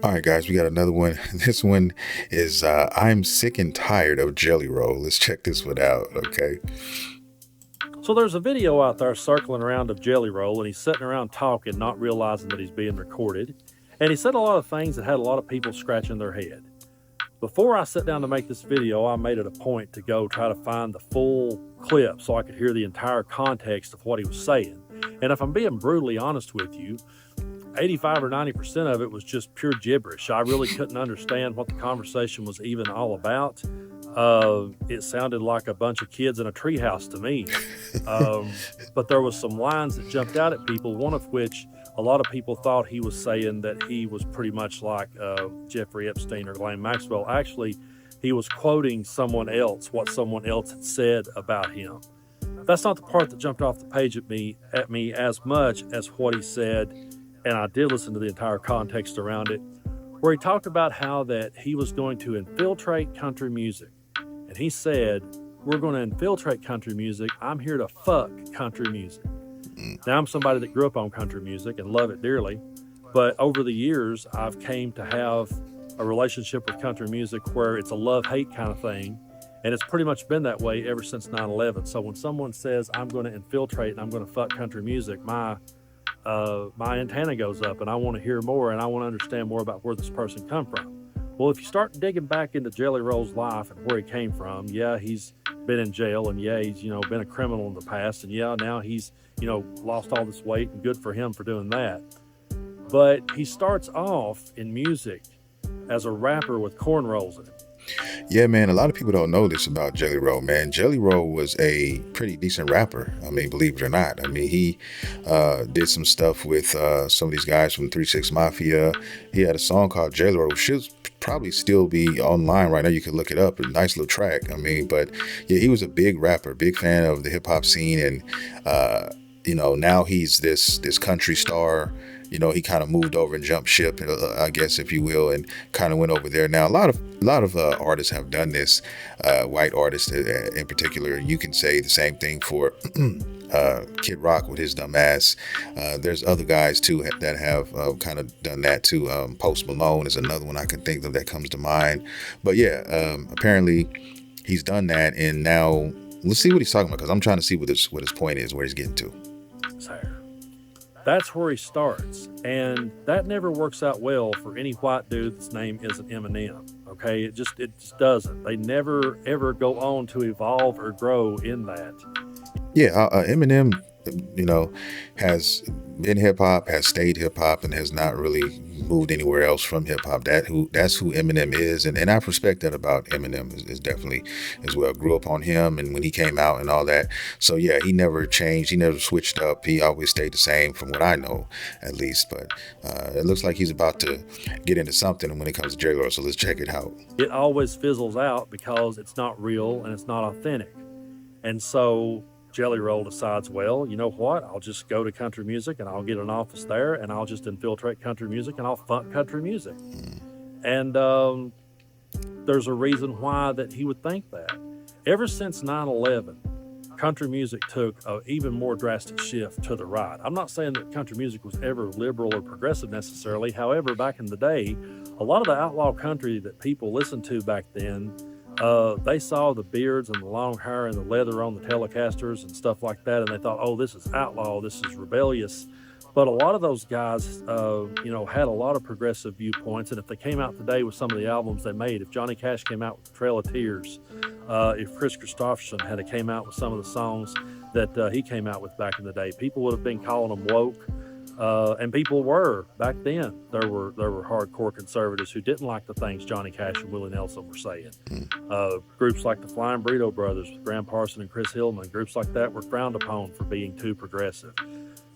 All right, guys, we got another one. This one is I'm sick and tired of Jellyroll. Let's check this one out, okay? So there's a video out there circling around of Jellyroll, and he's sitting around talking, not realizing that he's being recorded. And he said a lot of things that had a lot of people scratching their head. Before I sat down to make this video, I made it a point to go try to find the full clip so I could hear the entire context of what he was saying. And if I'm being brutally honest with you, 85 or 90% of it was just pure gibberish. I really couldn't understand what the conversation was even all about. It sounded like a bunch of kids in a treehouse to me. But there was some lines that jumped out at people, one of which a lot of people thought he was saying that he was pretty much like Jeffrey Epstein or Ghislaine Maxwell. Actually, he was quoting someone else, what someone else had said about him. That's not the part that jumped off the page at me as much as what he said, and I did listen to the entire context around it, where he talked about how that he was going to infiltrate country music. And he said, we're going to infiltrate country music. I'm here to fuck country music. Now, I'm somebody that grew up on country music and love it dearly. But over the years, I've came to have a relationship with country music where it's a love-hate kind of thing. And it's pretty much been that way ever since 9/11. So when someone says, I'm going to infiltrate and I'm going to fuck country music, my antenna goes up and I want to hear more and I want to understand more about where this person come from. Well, if you start digging back into Jellyroll's life and where he came from, yeah, he's been in jail, and yeah, he's been a criminal in the past, and yeah, now he's lost all this weight, and good for him for doing that. But he starts off in music as a rapper with cornrows in it. Yeah, man, a lot of people don't know this about Jelly Roll, man. Jelly Roll was a pretty decent rapper. I mean, believe it or not. I mean, he did some stuff with some of these guys from 3 6 Mafia. He had a song called Jelly Roll, which should probably still be online right now. You can look it up. A nice little track. I mean, but yeah, he was a big rapper, big fan of the hip hop scene. And, now he's this country star. He kind of moved over and jumped ship, I guess, if you will, and kind of went over there. Now, a lot of artists have done this, white artists in particular. You can say the same thing for Kid Rock with his dumb ass. There's other guys too that have kind of done that too. Post Malone is another one I can think of that comes to mind. But yeah, apparently he's done that, and now let's see what he's talking about, because I'm trying to see what his point is, where he's getting to. That's where he starts, and that never works out well for any white dude that's name isn't Eminem. Okay, it just doesn't. They never ever go on to evolve or grow in that. Yeah, Eminem, has been hip hop, has stayed hip hop, and has not really moved anywhere else from hip hop. That's who Eminem is, and I respect that about Eminem is definitely as well. Grew up on him, and when he came out and all that. So yeah, he never changed, he never switched up. He always stayed the same, from what I know, at least. But it looks like he's about to get into something when it comes to J-Lo. So let's check it out. It always fizzles out because it's not real and it's not authentic, and so Jellyroll decides, well, you know what? I'll just go to country music and I'll get an office there and I'll just infiltrate country music and I'll fuck country music. And there's a reason why that he would think that. Ever since 9/11, country music took an even more drastic shift to the right. I'm not saying that country music was ever liberal or progressive necessarily. However, back in the day, a lot of the outlaw country that people listened to back then, they saw the beards and the long hair and the leather on the Telecasters and stuff like that, and they thought, oh, this is outlaw, this is rebellious. But a lot of those guys, had a lot of progressive viewpoints, and if they came out today with some of the albums they made, if Johnny Cash came out with Trail of Tears, if Chris Christopherson had came out with some of the songs that he came out with back in the day, people would have been calling them woke. And people were back then. There were hardcore conservatives who didn't like the things Johnny Cash and Willie Nelson were saying. Groups like the Flying Burrito Brothers with Graham Parson and Chris Hillman, groups like that were frowned upon for being too progressive.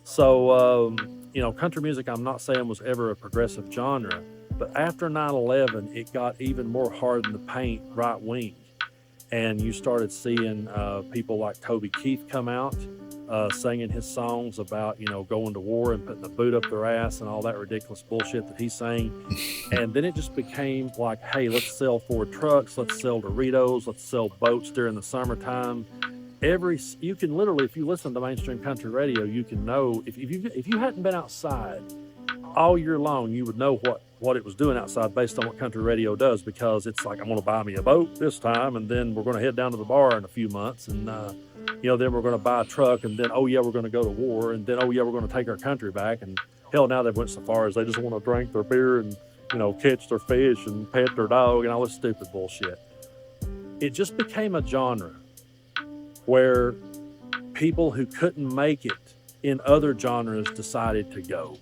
So, country music, I'm not saying was ever a progressive genre, but after 9/11, it got even more hard in the paint right wing. And you started seeing people like Toby Keith come out, singing his songs about, going to war and putting a boot up their ass and all that ridiculous bullshit that he sang. And then it just became like, hey, let's sell Ford trucks, let's sell Doritos, let's sell boats during the summertime. You can literally, if you listen to mainstream country radio, you can know if you hadn't been outside all year long, you would know what it was doing outside based on what country radio does, because it's like, I'm going to buy me a boat this time, and then we're going to head down to the bar in a few months, and then we're going to buy a truck, and then, oh yeah, we're going to go to war, and then, oh yeah, we're going to take our country back. And hell, now they've went so far as they just want to drink their beer and catch their fish and pet their dog and all this stupid bullshit. It just became a genre where people who couldn't make it in other genres decided to go.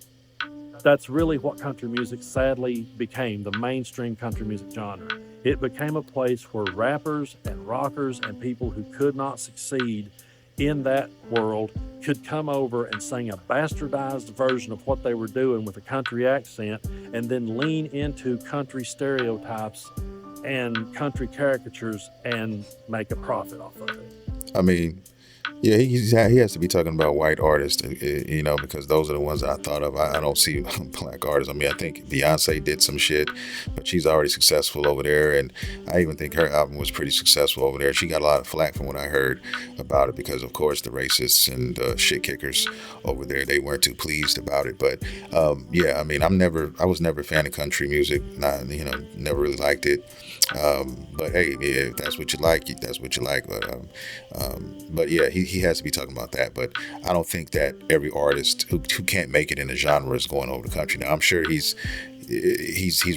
That's really what country music sadly became, the mainstream country music genre. It became a place where rappers and rockers and people who could not succeed in that world could come over and sing a bastardized version of what they were doing with a country accent, and then lean into country stereotypes and country caricatures and make a profit off of it. I mean, yeah, he has to be talking about white artists, because those are the ones that I thought of. I don't see black artists. I mean, I think Beyonce did some shit, but she's already successful over there, and I even think her album was pretty successful over there. She got a lot of flack from what I heard about it because, of course, the racists and shit kickers over there, they weren't too pleased about it. But yeah, I mean, I was never a fan of country music. Never really liked it. But hey, yeah, if that's what you like, that's what you like. But yeah, he has to be talking about that. But I don't think that every artist who can't make it in a genre is going over the country. Now, I'm sure he's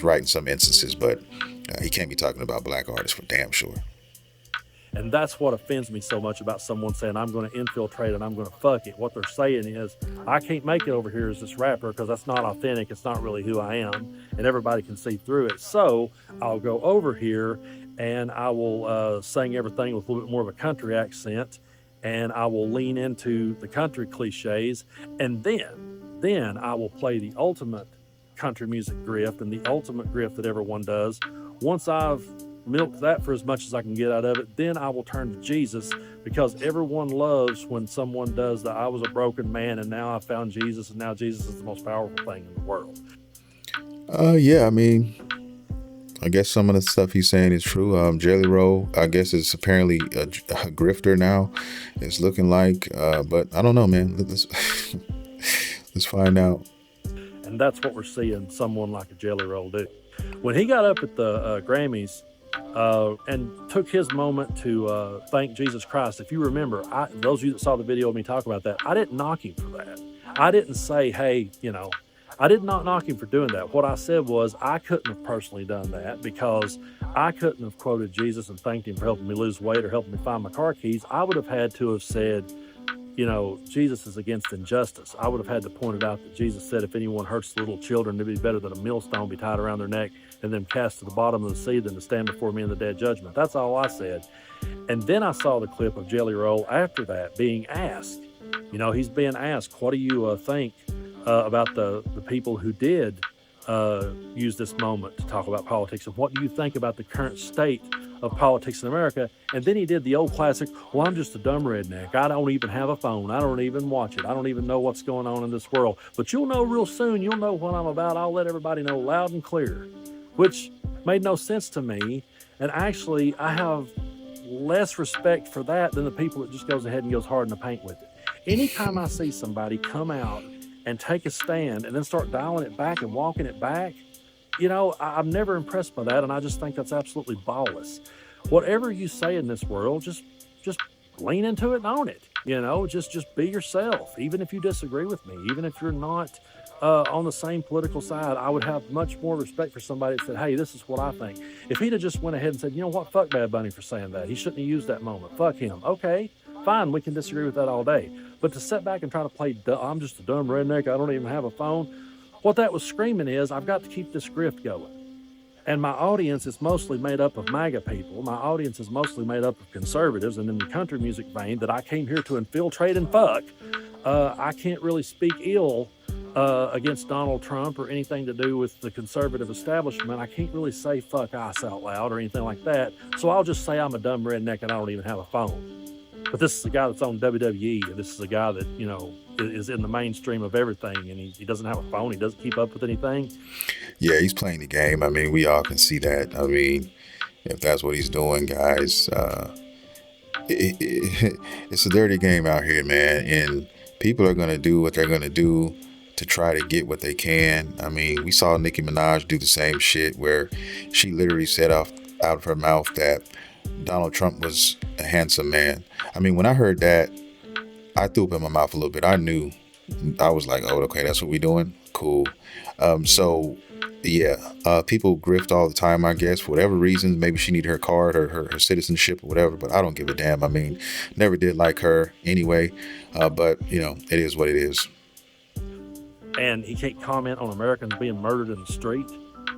right in some instances, but he can't be talking about black artists for damn sure. And that's what offends me so much about someone saying, I'm going to infiltrate and I'm going to fuck it. What they're saying is, I can't make it over here as this rapper because that's not authentic. It's not really who I am. And everybody can see through it. So I'll go over here and I will sing everything with a little bit more of a country accent. And I will lean into the country cliches. And then I will play the ultimate country music grift and the ultimate grift that everyone does. Once I've milk that for as much as I can get out of it, then I will turn to Jesus, because everyone loves when someone does that. I was a broken man and now I found Jesus, and now Jesus is the most powerful thing in the world. Yeah, I mean, I guess some of the stuff he's saying is true. Jellyroll, I guess, is apparently a grifter now. It's looking like, but I don't know, man. Let's find out. And that's what we're seeing someone like a Jellyroll do. When he got up at the Grammys, and took his moment to thank Jesus Christ. If you remember, those of you that saw the video of me talk about that, I didn't knock him for that. I didn't say, hey, I did not knock him for doing that. What I said was, I couldn't have personally done that, because I couldn't have quoted Jesus and thanked him for helping me lose weight or helping me find my car keys. I would have had to have said, Jesus is against injustice. I would have had to point it out that Jesus said, if anyone hurts the little children, it'd be better that a millstone be tied around their neck and then cast to the bottom of the sea than to stand before me in the day of judgment. That's all I said. And then I saw the clip of Jellyroll after that being asked. He's being asked, what do you think about the people who did use this moment to talk about politics? And what do you think about the current state of politics in America? And then he did the old classic, well, I'm just a dumb redneck. I don't even have a phone. I don't even watch it. I don't even know what's going on in this world. But you'll know real soon. You'll know what I'm about. I'll let everybody know loud and clear, which made no sense to me. And actually, I have less respect for that than the people that just goes ahead and goes hard in the paint with it. Anytime I see somebody come out and take a stand and then start dialing it back and walking it back, I'm never impressed by that, and I just think that's absolutely ballless. Whatever you say in this world, just lean into it and own it. Just be yourself. Even if you disagree with me, even if you're not on the same political side, I would have much more respect for somebody that said, hey, this is what I think. If he'd have just went ahead and said, you know what, fuck Bad Bunny for saying that. He shouldn't have used that moment. Fuck him. Okay, fine, we can disagree with that all day. But to sit back and try to play, I'm just a dumb redneck, I don't even have a phone, what that was screaming is, I've got to keep this grift going. And my audience is mostly made up of MAGA people. My audience is mostly made up of conservatives. And in the country music vein that I came here to infiltrate and fuck, I can't really speak ill against Donald Trump or anything to do with the conservative establishment. I can't really say fuck ice out loud or anything like that. So I'll just say I'm a dumb redneck and I don't even have a phone. But this is a guy that's on WWE, and this is a guy that, is in the mainstream of everything, and he doesn't have a phone. He doesn't keep up with anything. Yeah, he's playing the game. I mean, we all can see that. I mean, if that's what he's doing, guys, it's a dirty game out here, man. And people are going to do what they're going to do to try to get what they can. I mean, we saw Nicki Minaj do the same shit where she literally said out of her mouth that Donald Trump was a handsome man. I mean, when I heard that, I threw up in my mouth a little bit. I knew, I was like, oh, okay, that's what we doing? Cool. So yeah, people grift all the time, I guess, for whatever reasons. Maybe she needed her card or her citizenship or whatever, but I don't give a damn. I mean, never did like her anyway, but it is what it is. And he can't comment on Americans being murdered in the street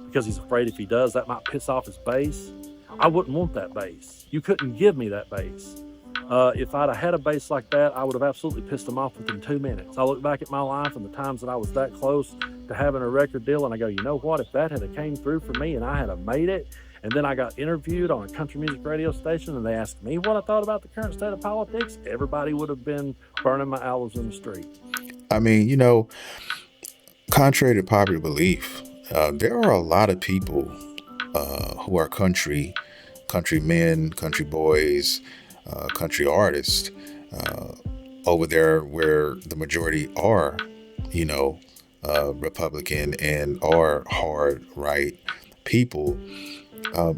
because he's afraid if he does, that might piss off his base. I wouldn't want that base. You couldn't give me that base. If I'd have had a base like that, I would have absolutely pissed him off within 2 minutes. I look back at my life and the times that I was that close to having a record deal, and I go, you know what? If that had came through for me and I had made it, and then I got interviewed on a country music radio station and they asked me what I thought about the current state of politics, everybody would have been burning my albums in the street. I mean, contrary to popular belief, there are a lot of people who are countrymen, country boys, country artists over there where the majority are, Republican and are hard right people.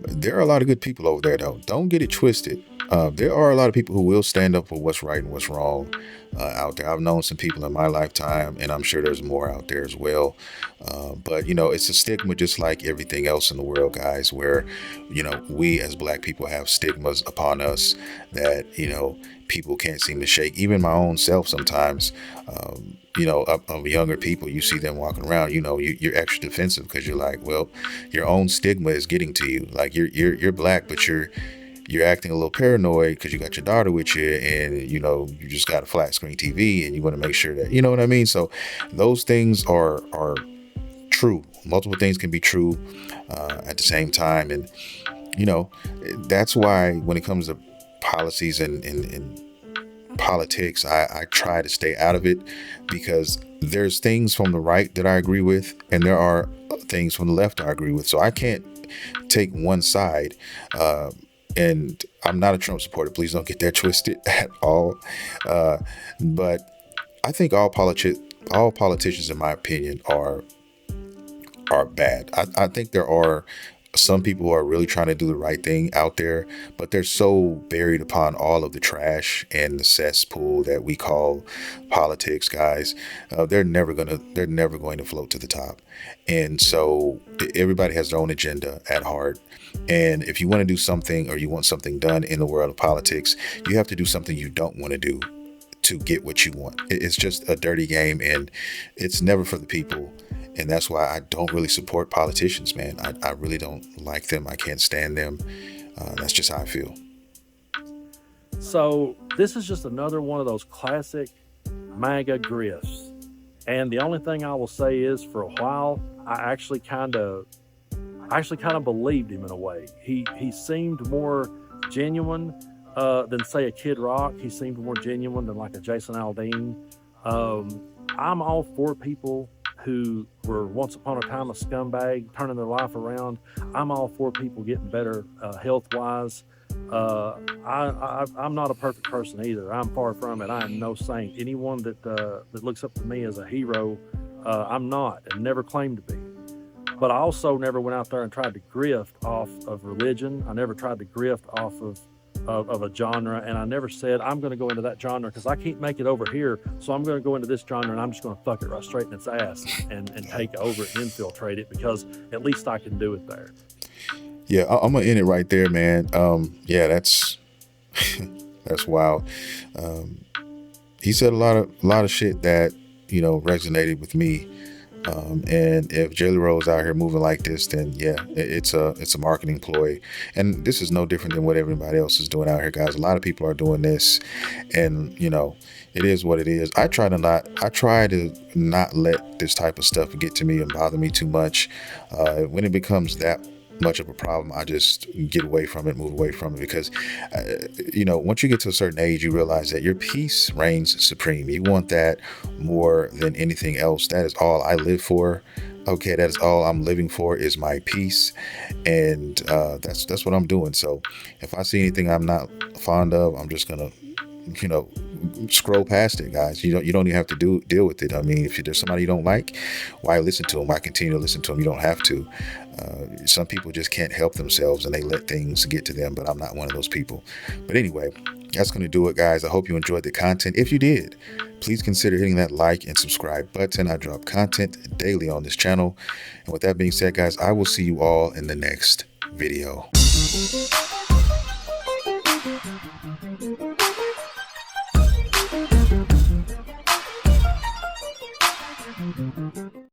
There are a lot of good people over there, though. Don't get it twisted. There are a lot of people who will stand up for what's right and what's wrong out there. I've known some people in my lifetime, and I'm sure there's more out there as well. But it's a stigma just like everything else in the world, guys, where, we as black people have stigmas upon us that, people can't seem to shake. Even my own self sometimes, of younger people, you see them walking around, you're extra defensive because you're like, well, your own stigma is getting to you. Like you're black, but you're acting a little paranoid because you got your daughter with you and, you just got a flat screen TV and you want to make sure that, you know what I mean? So those things are true. Multiple things can be true at the same time. And, that's why when it comes to policies and politics, I try to stay out of it because there's things from the right that I agree with and there are things from the left I agree with. So I can't take one side. And I'm not a Trump supporter. Please don't get that twisted at all. But I think all politicians, in my opinion, are bad. I think there are some people who are really trying to do the right thing out there, but they're so buried upon all of the trash and the cesspool that we call politics, guys. They're never going to float to the top. And so everybody has their own agenda at heart. And if you want to do something or you want something done in the world of politics, you have to do something you don't want to do to get what you want. It's just a dirty game and it's never for the people. And that's why I don't really support politicians, man. I really don't like them. I can't stand them. That's just how I feel. So this is just another one of those classic MAGA grifts. And the only thing I will say is, for a while, I actually kind of believed him in a way. He seemed more genuine than, say, a Kid Rock. He seemed more genuine than like a Jason Aldean. I'm all for people who were once upon a time a scumbag turning their life around. I'm all for people getting better health-wise. I'm not a perfect person either. I'm far from it. I am no saint. Anyone that looks up to me as a hero, I'm not and never claimed to be. But I also never went out there and tried to grift off of religion. I never tried to grift off of a genre, and I never said I'm going to go into that genre because I can't make it over here, so I'm going to go into this genre and I'm just going to fuck it right straight in its ass and take over it and infiltrate it because at least I can do it there. Yeah, I'm gonna end it right there, man. Yeah, that's that's wild. He said a lot of shit that resonated with me. And if Jellyroll is out here moving like this, then yeah, it's a marketing ploy. And this is no different than what everybody else is doing out here, guys. A lot of people are doing this, and it is what it is. I try to not let this type of stuff get to me and bother me too much. When it becomes that much of a problem, I just get away from it, move away from it, because once you get to a certain age, you realize that your peace reigns supreme. You want that more than anything else. That is all I live for. Okay, that is all I'm living for, is my peace, and that's what I'm doing. So if I see anything I'm not fond of, I'm just gonna you know, scroll past it, guys. You don't even have to deal with it. I mean, if there's somebody you don't like, why listen to them? Why continue to listen to them? You don't have to. Some people just can't help themselves and they let things get to them, but I'm not one of those people. But anyway, that's going to do it, guys. I hope you enjoyed the content. If you did, please consider hitting that like and subscribe button. I drop content daily on this channel. And with that being said, guys, I will see you all in the next video.